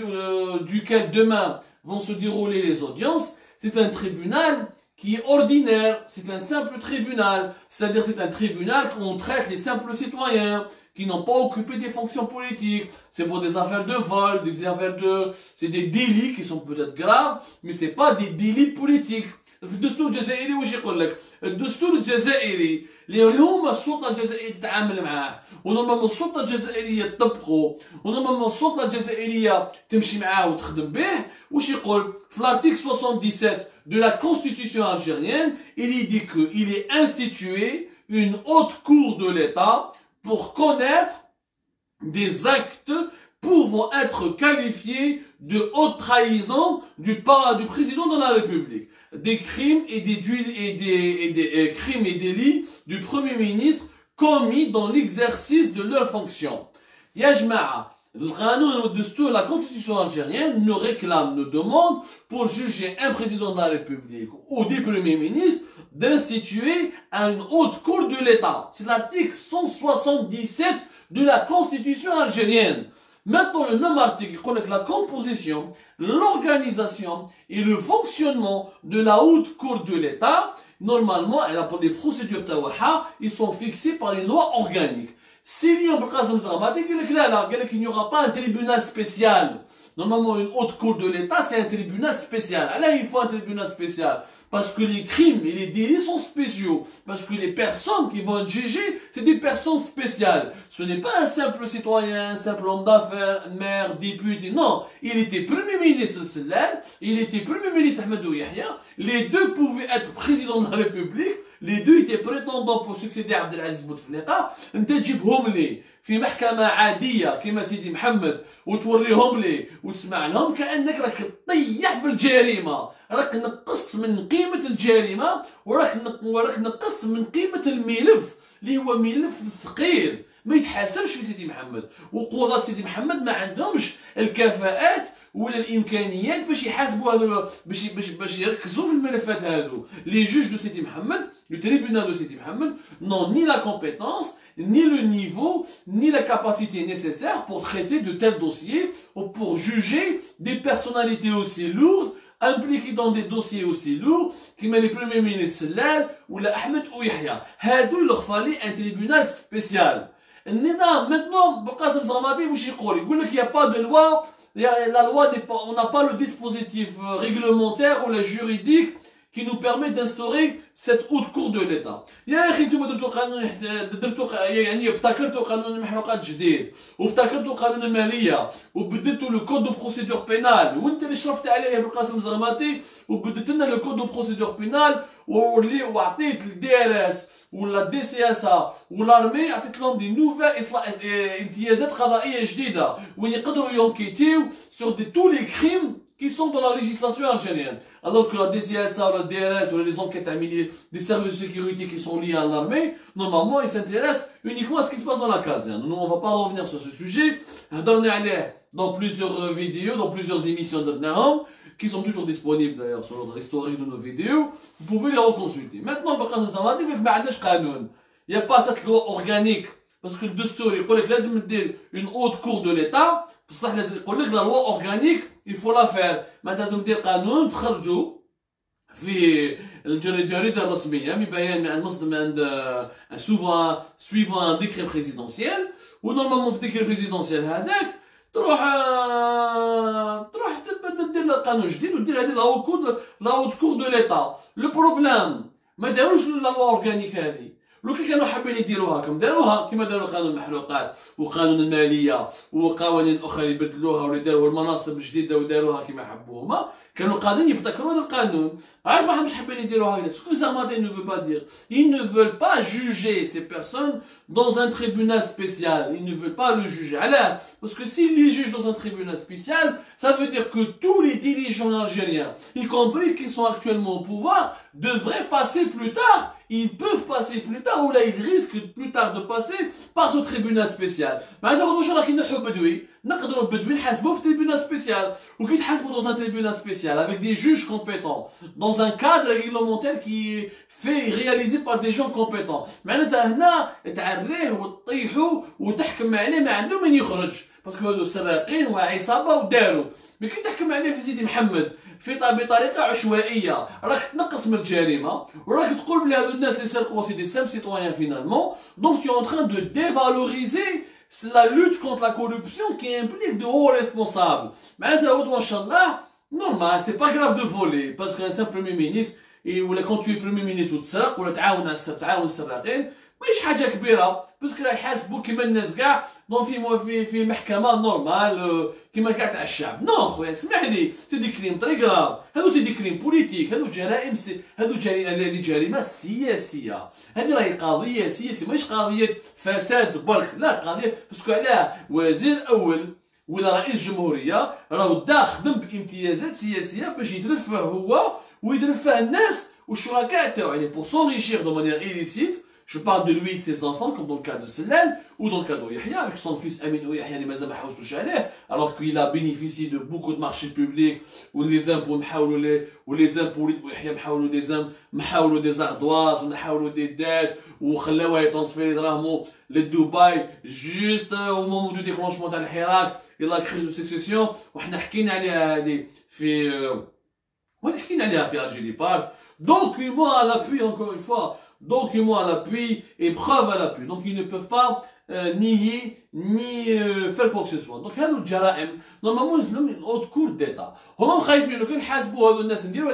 duquel demain vont se dérouler les audiences, c'est un tribunal qui est ordinaire, c'est un simple tribunal, c'est-à-dire c'est un tribunal où on traite les simples citoyens qui n'ont pas occupé des fonctions politiques. C'est pour des affaires de vol, c'est des délits qui sont peut-être graves, mais c'est pas des délits politiques. في الدستور الجزائري واش يقول لك؟ الدستور الجزائري اللي هما السلطه الجزائريه تتعامل معاه ونورمالمون السلطه الجزائريه تطبقه ونورمالمون السلطه الجزائريه تمشي معاه وتخدم به. واش يقول في l'article 77 de la constitution algérienne? Il dit que il est institué une haute cour de l'État pour connaître des actes pouvant être qualifiés de haute trahison du président de la République, des crimes et des crimes et délits du Premier ministre commis dans l'exercice de leurs fonctions. Ya jma'a, la constitution algérienne nous réclame, nous demande pour juger un président de la République ou des premiers ministres d'instituer une haute cour de l'État. C'est l'article 177 de la constitution algérienne. Maintenant, le même article connaît la composition, l'organisation et le fonctionnement de la haute cour de l'État. Normalement, elle a pour les procédures tawaha, ils sont fixés par les lois organiques. Si l'on il n'y aura pas un tribunal spécial. Normalement, une haute cour de l'État, c'est un tribunal spécial. Alors, il faut un tribunal spécial. Parce que les crimes et les délits sont spéciaux. Parce que les personnes qui vont être jugées, c'est des personnes spéciales. Ce n'est pas un simple citoyen, un simple homme d'affaires, maire, député. Non. Il était premier ministre Sellal, il était premier ministre Ahmed Ouihia. Les deux pouvaient être président de la République. Les deux étaient prétendants pour succéder à Abdelaziz Bouteflika. انت تجيبهم لي في محكمة عادية كما سيدي محمد وتوريهم لي وتسمع لهم كأنك راك تطيح بالجريمة، راك نقصت من قيمة الجريمة وراك نقصت من قيمة الملف اللي هو ملف ثقيل ما يتحاسبش في سيدي محمد. وقضاة سيدي محمد ما عندهمش الكفاءات ولا الامكانيات باش يحاسبوا هذو باش يركزوا في الملفات هذو. لي جوج دو سيدي محمد، le tribunal de Sidi Mohamed n'ont ni la compétence, ni le niveau, ni la capacité nécessaire pour traiter de tels dossiers ou pour juger des personnalités aussi lourdes impliqués dans des dossiers aussi lourds comme les premiers ministres Sellal ou la Ahmed ou Yahya. Hadou, il leur fallait un tribunal spécial. Maintenant, Qasim Sarmati, il n'y a pas de loi, la loi on n'a pas le dispositif réglementaire ou le juridique qui nous permet d'instaurer cette haute cour de l'État. يا أخي انتم درتوا يعني ابتكرتوا قانون المحروقات جديد وابتكرتوا قانون المالية وبدلتوا لو كود دو بروسيدور بينال وانت اللي شرفت عليه بالقاسم زغماتي وبدلت لنا لو كود دو بروسيدور بينال وعطيت الدي ار اس ولا الدي سي اس ا والارمي عطيت لهم دي نوفال امتيازات قضائية جديدة وين يقدروا ينكيتيو sur tous les crimes qui sont dans la législation algérienne. Alors que la DCSA ou la DRS ou les enquêtes des services de sécurité qui sont liés à l'armée, normalement ils s'intéressent uniquement à ce qui se passe dans la caserne. Nous on va pas revenir sur ce sujet. Dans plusieurs vidéos, dans plusieurs émissions de Nahom, qui sont toujours disponibles d'ailleurs sur l'historique de nos vidéos, vous pouvez les reconsulter. Maintenant, il n'y a pas cette loi organique, parce que le Destour, il dit une haute cour de l'État, بصح لازم يقول لك لا لوا اورغانيك يفو لا فير معناتها لازم دير قانون تخرجوا في الجريده الرسميه من بيان من عند سويفون ان ديكري بريزيدونسيال ونورمالمون في الديكري بريزيدونسيال هذاك تروح دير قانون جديد ودير هذه لا هوت كور دو ليتا. لو بروبليم ما داروش لا لوا اورغانيك هذه، لو كانوا حابين يديروها كم داروها كما داروا قانون المحروقات وقانون الماليه وقوانين اخرى يبدلوها ولا داروا المناصب الجديده وداروها كما حبوهما، كانوا قادرين يبتكروا هذا القانون. علاش ما حابين يديروها هكذا؟ سكو Sarmati ne veut pas dire, ils ne veulent pas juger ces personnes dans un tribunal spécial, ils ne veulent pas le juger. Alors, parce que s'ils les jugent dans un tribunal spécial, ça veut dire que tous les dirigeants algériens, y compris qui sont actuellement au pouvoir, devraient passer plus tard. Ils peuvent passer plus tard, ou là ils risquent plus tard de passer par ce tribunal spécial. معناتها واش راكي نحو بدوي نقدروا بدوي نحاسبوه في tribunal spécial وكي تحاسبوا dans un tribunal spécial avec des juges compétents dans un cadre réglementaire qui est fait réalisé par des gens compétents. معناتها هنا تعريه وتطيحوا وتحكم عليه ما عنده من يخرج باسكو هادو سراقين وعصابه وداروا. مي كي تحكم عليه في سيدي محمد بطريقه عشوائيه راك تنقص من الجريمه وراك تقول بلي هادو الناس اللي سرقوا سي دي سام سيتويان فينالمون. دونك tu es en train de dévaloriser la lutte contre la corruption qui implique de hauts responsables. معناتها هو ان شاء الله normal, c'est pas grave de voler parce qu'un simple premier ministre ولا quand tu es premier ministre وتسرق ولا تعاون السراقين ماشي حاجه كبيره باسكو راه يحاسبوك كيما الناس كاع دونك في محكمه نورمال كيما كاع تاع الشعب. نو خويا اسمح لي سي دي كريم طري كراف، هادو سي دي كريم بوليتيك، هادو جرائم هادو جريمه سياسيه، هادي راهي قضيه سياسيه ماشي قضيه فساد برك، لا قضيه باسكو علاه وزير اول ولا رئيس جمهوريه راهو دا خدم بامتيازات سياسيه باش يترفه هو ويترفه الناس والشركاء تاعو يعني pour s'enrichir de manière illicite. Je parle de lui et de ses enfants, comme dans le cas de Sellal, ou dans le cas de Yahya, avec son fils Amin ou Yahya, alors qu'il a bénéficié de beaucoup de marchés publics, où les impôts, ou les impôts, des ardoises, ou des dettes, ou il a transféré les Dubaï, juste au moment du déclenchement de l'Hirak, et la crise de succession, on a حكينا عليها هذه في Algérie. Documents à l'appui, encore une fois. Documents à l'appui et preuves à l'appui. Donc ils ne peuvent pas nier ni faire quoi que ce soit. Donc هادو الجرائم normalement يسلم une haute cour d'état. هما خايفين لو كان حاسبوا هادو الناس نديروا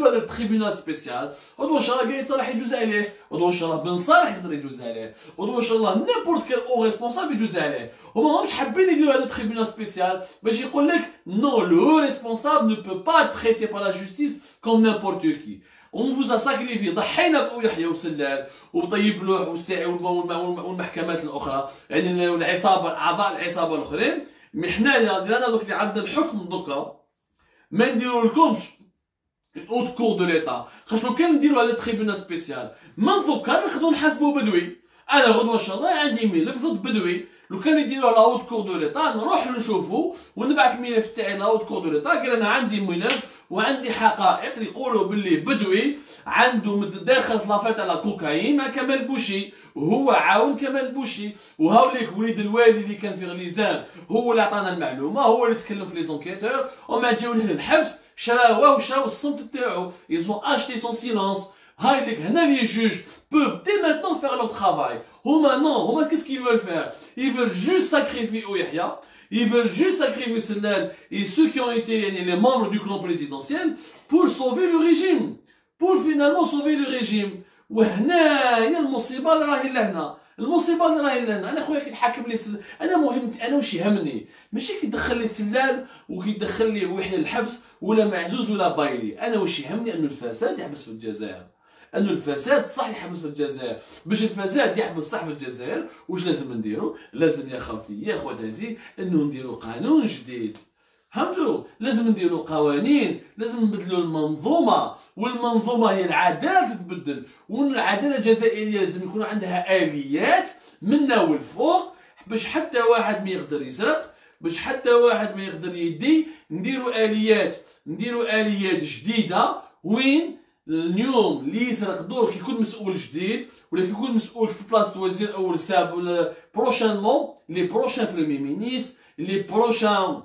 هذا التريبيونال سبيسيال، هادو ان شاء الله كاين صالح يجوز عليه، هادو ان شاء الله بن صالح يقدر يجوز عليه، هادو ان شاء الله نيمبورت كال او ريسبونسابل يجوز عليه. هما مش حابين يديروا هذا التريبيونال سبيسيال باش يقول لك نو لو ريسبونسابل ne peut pas être traité par la justice comme n'importe qui. On vous a sacrifié ضحينا بأبو يحيى وسلال وبطيب لوح والمحكمات الأخرى يعني العصابة أعضاء العصابة الآخرين. مي حنايا انا دوك اللي عندنا الحكم دوكا ما نديرو لكمش اوت كور دو ليتا، خاطر لو كان نديرو هذا تريبيونال سبيسيال من دوكا نقدروا نحاسبوا بدوي. انا غدوه ان شاء الله عندي ملف ضد بدوي، لو كانوا يديروه لا هوت كور دو ليطا نروح نشوفو ونبعث الملف تاعي لا هوت كور دو ليطا، قال انا عندي ملف وعندي حقائق اللي يقولوا باللي بدوي عنده متداخل في لافير تاع لا كوكايين مع كمال بوشي، وهو عاون كمال بوشي، وهاوليك وليد الوالي اللي كان في غليزان هو اللي عطانا المعلومه، هو اللي تكلم في لي زونكيتور، ومع جاو لهنا الحبس شراوه وشراو الصمت تاعو، يزون اشتي سون سيلونس. هاي ليك هنا لي جوج peuvent dès maintenant faire leur travail. هما non, هما qu'est-ce qu'ils veulent faire? Ils veulent juste sacrifier Yahya, ils veulent juste sacrifier Sellal et ceux qui ont été les membres du clan présidentiel pour sauver le régime, pour finalement sauver le régime. وهنايا المصيبه اللي راهي لهنا، المصيبه اللي راهي لهنا. انا خويا كي تحكم لي انا مهم، انا واش يهمني ماشي كي تدخل لي سلال وكي تدخل لي ويحيى الحبس ولا معزوز ولا بايلي، انا واش يهمني انه الفساد يحبس في الجزائر، انه الفساد صح يحبس في الجزائر. باش الفساد يحبس صح في الجزائر واش لازم نديرو؟ لازم يا خوتي يا خواتاتي انه نديرو قانون جديد، فهمتوا؟ لازم نديرو قوانين، لازم نبدلو المنظومه، والمنظومه هي العداله تتبدل، والعداله الجزائريه لازم يكون عندها اليات منا والفوق باش حتى واحد ما يقدر يسرق، باش حتى واحد ما يقدر يدي. نديرو اليات جديده وين اليوم اللي يسرق دور كي يكون مسؤول جديد ولا كي يكون مسؤول في بلاصه وزير اول ساب ولا بروشانمون لي بروشان بريمي مينيستر، لي بروشان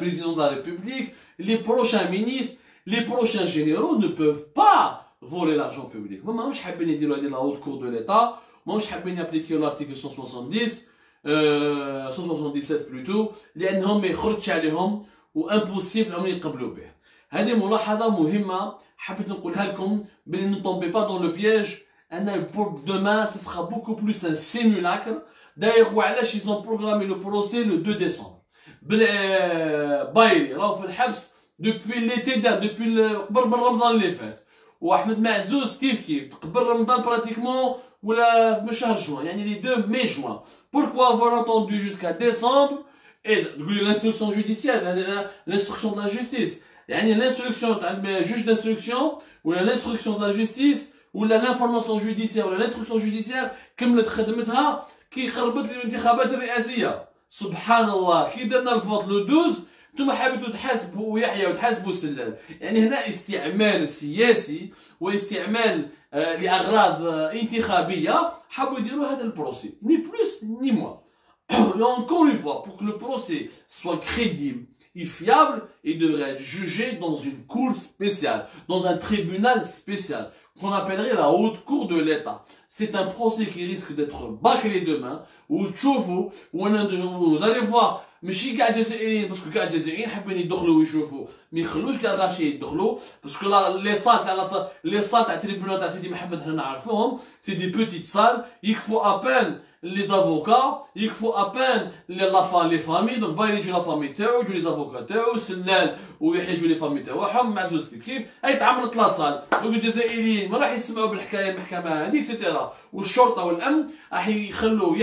président de la République, les prochains ministres, les prochains généraux ne peuvent pas voler l'argent public. Moi, je حابين يديروا هذه la haute cour de l'État, moi je حابين يابليكيو l'article 170 177 plutôt لانهم ما يخرجش عليهم وامبوسيبل انهم يقبلوا به. هذه ملاحظه مهمه حبيت نقولها لكم بلي ne tombez pas dans le piège. انا pour demain ce sera beaucoup plus un simulacre. D'ailleurs وعلاش ils ont programmé le procès le 2 décembre. بايلي راهو في الحبس دوبوي ليتي دوبوي قبل من رمضان اللي فات، واحمد معزوز كيف قبل رمضان براتيكمون ولا من شهر جوان، يعني لي 2 مي جوان. Pourquoi avoir attendu jusqu'à décembre? Et l'instruction judiciaire, l'instruction de la justice، يعني l'instruction تاع الجوج d'instruction ولا l'instruction de la justice ولا l'information judiciaire ولا l'instruction judiciaire كملت خدمتها كي قربت الانتخابات الرئاسيه. سبحان الله كي درنا الفوت لو 12 نتوما حابين تحاسبوا يحيى وتحاسبوا سلال، يعني هنا استعمال سياسي واستعمال لاغراض انتخابيه حابوا يديروا هذا البروسي، ني بلوس ني موان. Encore une fois, pour que le procès soit crédible et fiable, il devrait être jugé dans une cour spéciale, dans un tribunal spécial, qu'on appellerait la haute cour de l'État. C'est un procès qui risque d'être bâclé demain, où vous allez voir, ماشي كاع الجزائريين باسكو كاع الجزائريين حابين يدخلوا ويشوفوا، ما يخلوش كاع الغاشي يدخلوا، باسكو لي صال تاع التريبيونال تاع سيدي محمد حنا نعرفوهم، سي دي بوتيت صال يكفوا ابان لي زافوكا، يكفوا ابان لي فامي، دونك باين يجوا لا فامي تاعو، يجوا لي زافوكا تاعو، سلال ويحيى يجوا لي فامي تاعهم، معزوز كيف هاي تعمرت لا صال. دونك الجزائريين ما راح يسمعوا بالحكايه المحكمه هذيك سيتيرا، والشرطه والامن راح يخلوا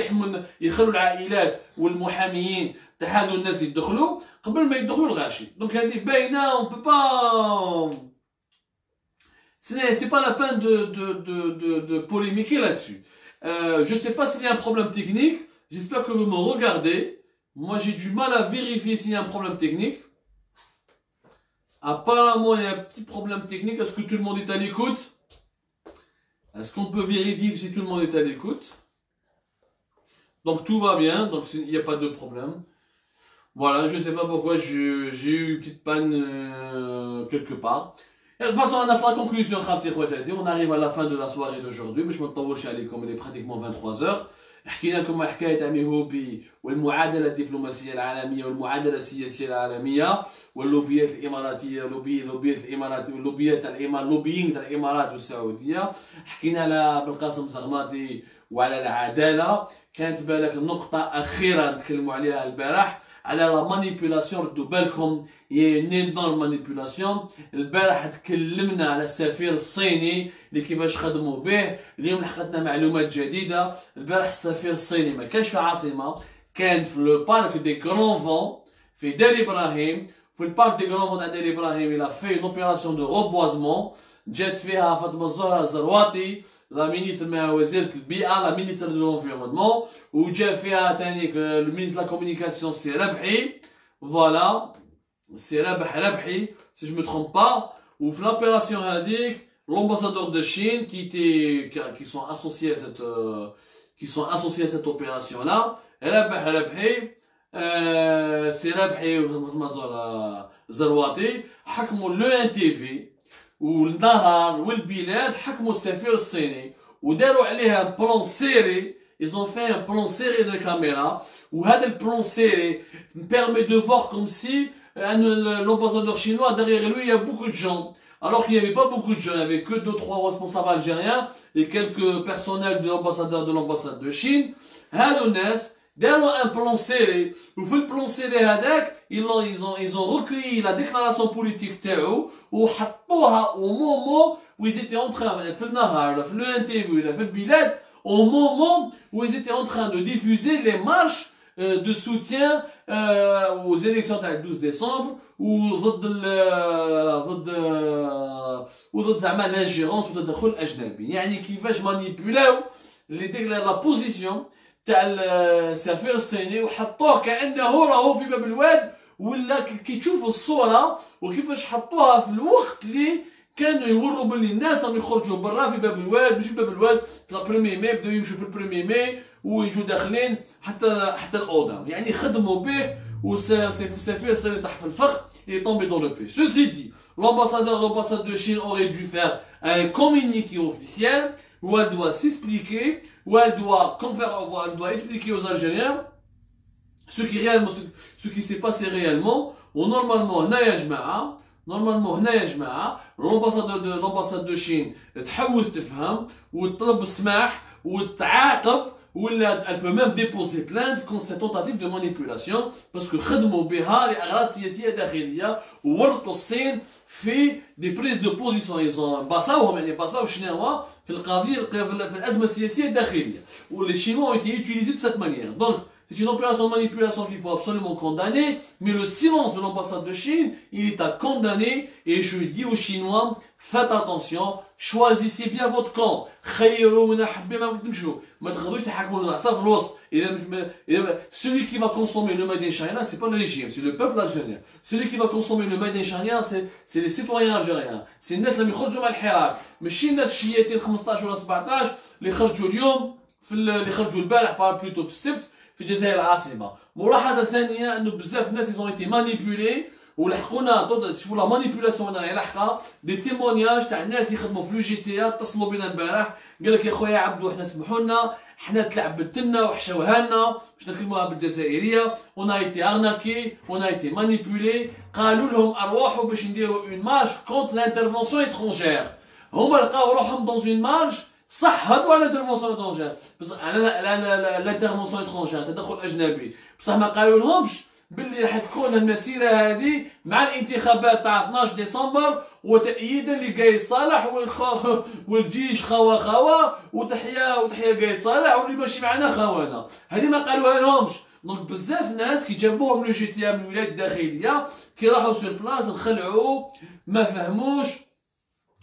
يخلوا العائلات والمحاميين تاع هذو الناس يدخلوا قبل ما يدخلوا الغاشي. دونك هذه باينه اون بو با c'est pas la peine de polémiquer là-dessus. Je sais pas s'il y a un problème technique, j'espère que vous me regardez. Moi j'ai du mal à vérifier s'il y a un problème technique. Apparemment il y a un petit problème technique. Est-ce que tout le monde est à l'écoute? Est-ce qu'on peut vérifier si tout le monde est à l'écoute? Donc tout va bien, donc il n'y a pas de problème. Voilà, je sais pas pourquoi j'ai eu une petite panne quelque part. Et de toute façon, on a fait la conclusion, on arrive à la fin de la soirée d'aujourd'hui, mais je m'entends chez Alikom, il est pratiquement 23h. حكينا لكم حكايه عمي هوبي والمعادله الدبلوماسيه العالميه والمعادله السياسيه العالميه واللوبيات الاماراتيه لوبيات الامارات واللوبيات تاع اللوبيين تاع الامارات والسعوديه. حكينا على بالقاسم زغماطي وعلى العداله. كانت بالك نقطه اخيره نتكلموا عليها البارح على لا مانيبيولاسيون. ردوا بالكم هي نينورم مانيبيولاسيون. البارح تكلمنا على السفير الصيني اللي كيفاش خدموا به. اليوم لحقتنا معلومات جديده. البارح السفير الصيني ما كانش في العاصمه، كان في لو بارك دي غران فون في دار ابراهيم. في البارك دي غران فون تاع دار ابراهيم الى في اون اوبيراسيون دو روبوازمون. جات فيها فاطمه الزهراء الزرواتي لا مينيستر وزيرة البيئة لا مينيستر دو لونفيرونمون وجا فيها تاني المينيستر لا كومونيكاسيون سي ربحي فوالا سي ربحي سي جو مو ترومب با وفي لابيراسيون هذيك l'ambassadeur de Chine qui sont associés à cette opération là ربحي سي ربحي ومازال زرواتي حكموا لو ان تي في والنهار والبلاد حكموا السفير الصيني وداروا عليها بلان سيري ils ont fait un plan serré de caméra وهذا البلان سيري permet de voir comme si l'ambassadeur chinois derrière lui il y a beaucoup de gens alors qu'il n'y avait pas beaucoup de gens, il n'y avait que 2-3 responsables algériens et quelques personnels de l'ambassade de Chine. هادو الناس داروا un plan serré وفي البلان سيري هذاك ils ont recueilli la déclaration politique تاعو وحطوها au moment où ils étaient en train في النهار في الانترفيو في البلاد au moment où ils étaient en train de diffuser les marches de soutien aux élections تاع 12 décembre وضد زعما الانجيرونس والتدخل الاجنبي يعني كيفاش مانيبيولاو لا بوزيسيون تاع السفير الصيني وحطوه كانه راهو في باب الواد ولا كي تشوفوا الصوره وكيفاش حطوها في الوقت اللي كانوا يوروا باللي الناس راهم يخرجوا برا في باب الواد ماشي في باب الواد في البريمي مي بداو يمشوا في البريمي مي ويجوا داخلين حتى الاوضه يعني خدموا به والسفير الصيني طاح في الفخ il est tombé dans le pied. Ceci dit, l'ambassade de Chine aurait dû faire un communiqué officiel où elle doit s'expliquer, où elle doit expliquer aux Algériens ce qui s'est passé réellement. Ou normalement, هنا يا جماعة l'ambassade de Chine تحوس تفهم وتطلب السماح وتعاقب ولا elle peut même déposer plainte contre cette tentative de manipulation parce que خدموا بها لأغراض سياسية داخلية وورطوا الصين في des prises de position ils ont باصاوهم يعني باصاو الشينوا في القضية في الأزمة السياسية الداخلية واللي الشينوا ont été utilisés de cette manière donc c'est une opération de manipulation qu'il faut absolument condamner, mais le silence de l'ambassade de Chine, il est à condamner, et je dis aux Chinois, faites attention, choisissez bien votre camp. Celui qui va consommer le Made in China, c'est pas le régime, c'est le peuple algérien. Celui qui va consommer le Made in China, c'est les citoyens algériens. C'est الناس اللي يخرجوا مع الحراك، ماشي الناس الشياتين 15 ولا 17 اللي خرجوا اليوم اللي خرجوا البارح بلوتو في السبت في الجزائر العاصمه. ملاحظه ثانيه انه بزاف الناس ils ont été manipulés ولحقونا تشوفوا لا مانيبيولاسيون راهي لاحقه دي تيمونياج تاع الناس يخدموا في لو جي تي اتصلوا بنا البارح قال لك يا خويا عبدو حنا سمحوا لنا حنا تلعبت لنا وحشوها لنا باش نكلموها بالجزائريه اون ايتي ارناكي اون ايتي مانيبيولي قالوا لهم ارواحوا باش نديروا اون مارش كونت لانترفونسيون اترونجير هما لقاو روحهم دون اون مارش صح هادو على الانترفونسيون اترونجير بصح على الانترفونسيون اترونجير تدخل اجنبي بصح ما قالوا لهمش باللي راح تكون المسيره هذه مع الانتخابات تاع 12 ديسمبر وتأييدا لقايد صالح والجيش خوا وتحيا قايد صالح واللي ماشي معنا خوانا هذه ما قالوها لهمش دونك بزاف ناس كي جابوهم لو جي تي من الولايات الداخليه كي راحوا سور بلاص انخلعوا ما فهموش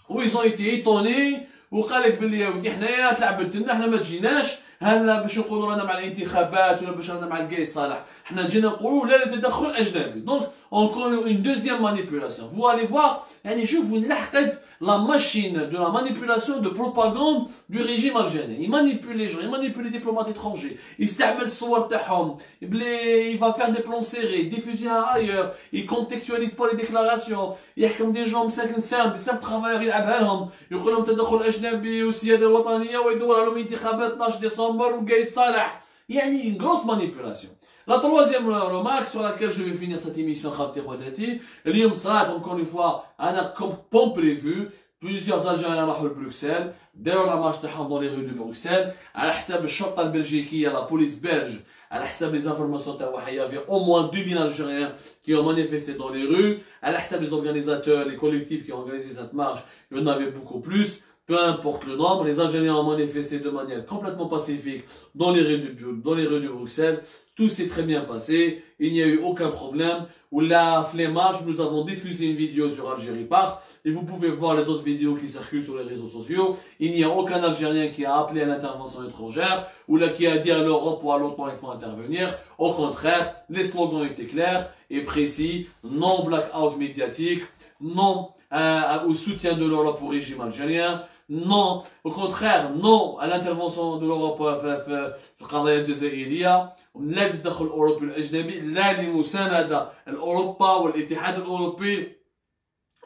ويزون ايتي ايطوني وقال لك باللي يا ودي حنايا تلعبت لنا حنا ما تجيناش هلا باش نقولوا رانا مع الانتخابات ولا باش رانا مع القايد صالح حنا جينا نقولوا لا للتدخل الاجنبي دونك اون كونو اون دوزيام مانيبيولاسيون فو الي فوار يعني شوفوا لحقت la machine de la manipulation de propagande du régime algérien. Il manipule les gens, il manipule les diplomates étrangers. Il استعمل الصور تاعهم. Il va faire des plans serrés, diffuser ailleurs. Il contextualise pas les déclarations. يحكم des gens مساكن سامبل travailleurs يلعبها لهم. يقول لهم تدخل اجنبي والسياده الوطنيه ويدور لهم انتخابات 12 ديسمبر وقايد صالح. يعني une grosse manipulation. La troisième remarque sur laquelle je vais finir cette émission خاوتي خواتاتي اليوم صرات encore une fois انا comme prévu plusieurs Algériens راحوا لبروكسل داروا لا مارش تاعهم dans les rues de Bruxelles على حساب الشرطه البلجيكيه la police belge على حساب les informations تاعها il y avait au moins 2000 Algériens qui ont manifesté dans les rues على حساب les organisateurs les collectifs qui ont organisé cette marche il y en avait beaucoup plus peu importe le nombre. Les Algériens ont manifesté de manière complètement pacifique dans les rues de Bruxelles. Tout s'est très bien passé. Il n'y a eu aucun problème. Ou la flemmage, nous avons diffusé une vidéo sur Algérie Part. Et vous pouvez voir les autres vidéos qui circulent sur les réseaux sociaux. Il n'y a aucun Algérien qui a appelé à l'intervention étrangère. Ou là qui a dit à l'Europe ou à l'OTAN il faut intervenir. Au contraire, les slogans étaient clairs et précis. Non blackout médiatique. Non au soutien de l'Europe au régime algérien. Non, au contraire, non à l'intervention de l'Europe في القضية الجزائرية. لا تدخل الأوروبي الأجنبي، لا لمساندة الأوروبا والاتحاد الأوروبي.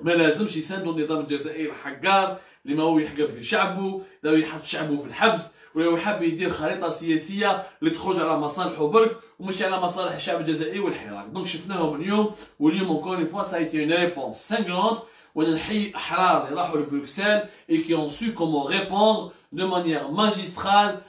ما لازمش يساندوا النظام الجزائري الحقار اللي ما هو يحقر في شعبه، لا يحط شعبه في الحبس، ولا حاب يدير خريطة سياسية اللي تخرج على مصالحه برك ومش على مصالح الشعب الجزائري والحراك. دونك شفناهم اليوم، واليوم encore une fois ça a été une réponse cinglante. ونحيي الأحرار اللي راحوا لبروكسل et qui ont su comment répondre de manière magistrale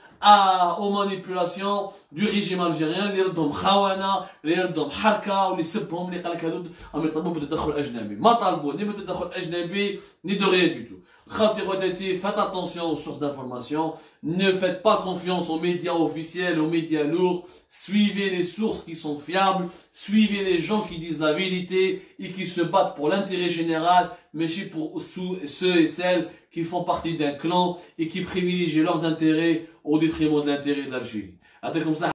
aux manipulations du régime algérien اللي ردهم خونة، اللي ردهم حركة، واللي سبهم، اللي قال لك هذو راهم يطلبوا بالتدخل الأجنبي. ما طالبوا ni بالتدخل الأجنبي ni de rien du tout. Faites attention aux sources d'information. Ne faites pas confiance aux médias officiels, aux médias lourds. Suivez les sources qui sont fiables. Suivez les gens qui disent la vérité et qui se battent pour l'intérêt général, mais pour ceux et celles qui font partie d'un clan et qui privilégient leurs intérêts au détriment de l'intérêt de l'Algérie.